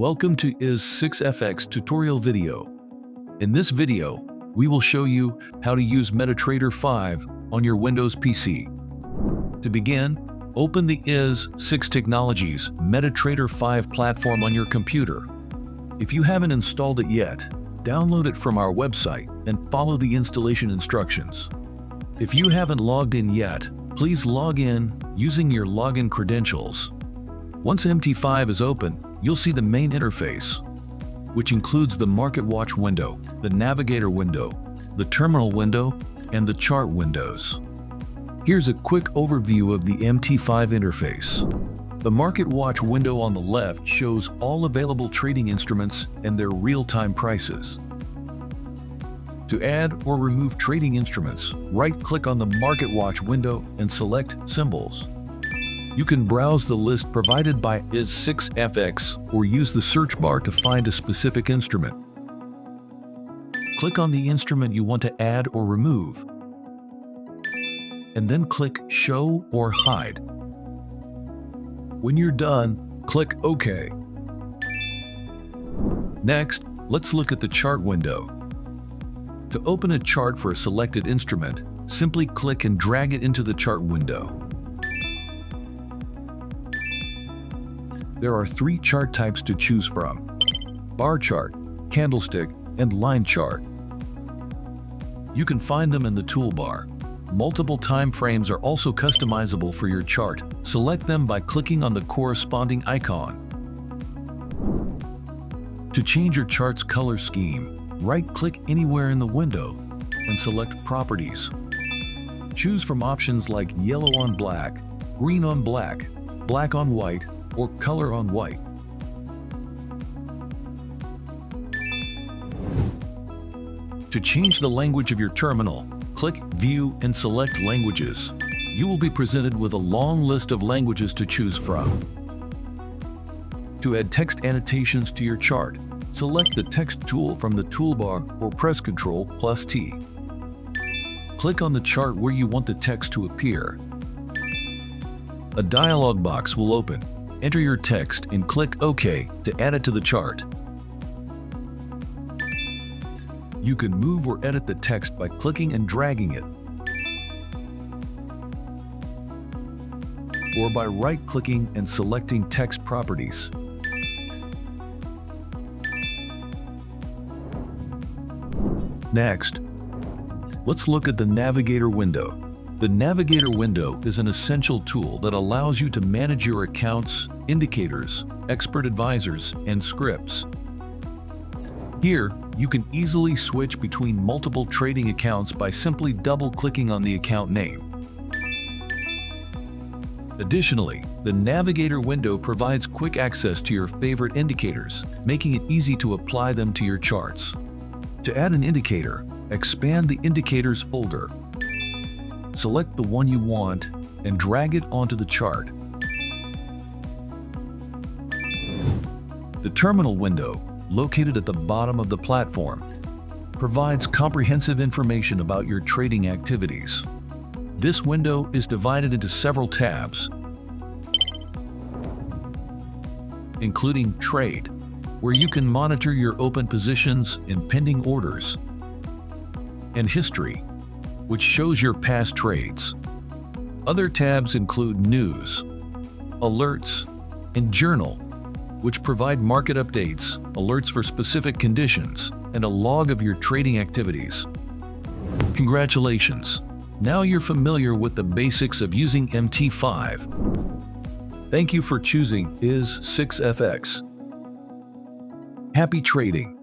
Welcome to Is6FX tutorial video. In this video, we will show you how to use MetaTrader 5 on your Windows PC. To begin, open the Is6 Technologies MetaTrader 5 platform on your computer. If you haven't installed it yet, download it from our website and follow the installation instructions. If you haven't logged in yet, please log in using your login credentials. Once MT5 is open, you'll see the main interface, which includes the MarketWatch window, the Navigator window, the terminal window, and the chart windows. Here's a quick overview of the MT5 interface. The MarketWatch window on the left shows all available trading instruments and their real-time prices. To add or remove trading instruments, right-click on the MarketWatch window and select Symbols. You can browse the list provided by Is6FX or use the search bar to find a specific instrument. Click on the instrument you want to add or remove, and then click Show or Hide. When you're done, click OK. Next, let's look at the chart window. To open a chart for a selected instrument, simply click and drag it into the chart window. There are three chart types to choose from: bar chart, candlestick, and line chart. You can find them in the toolbar. Multiple time frames are also customizable for your chart. Select them by clicking on the corresponding icon. To change your chart's color scheme, right-click anywhere in the window and select Properties. Choose from options like yellow on black, green on black, black on white, or color on white. To change the language of your terminal, click View and select Languages. You will be presented with a long list of languages to choose from. To add text annotations to your chart, select the Text tool from the toolbar or press Ctrl+T. Click on the chart where you want the text to appear. A dialog box will open. Enter your text and click OK to add it to the chart. You can move or edit the text by clicking and dragging it, or by right-clicking and selecting Text Properties. Next, let's look at the Navigator window. The Navigator window is an essential tool that allows you to manage your accounts, indicators, expert advisors, and scripts. Here, you can easily switch between multiple trading accounts by simply double-clicking on the account name. Additionally, the Navigator window provides quick access to your favorite indicators, making it easy to apply them to your charts. To add an indicator, expand the Indicators folder. Select the one you want and drag it onto the chart. The terminal window, located at the bottom of the platform, provides comprehensive information about your trading activities. This window is divided into several tabs, including Trade, where you can monitor your open positions and pending orders, and History, which shows your past trades. Other tabs include News, Alerts, and Journal, which provide market updates, alerts for specific conditions, and a log of your trading activities. Congratulations! Now you're familiar with the basics of using MT5. Thank you for choosing Is6FX. Happy trading!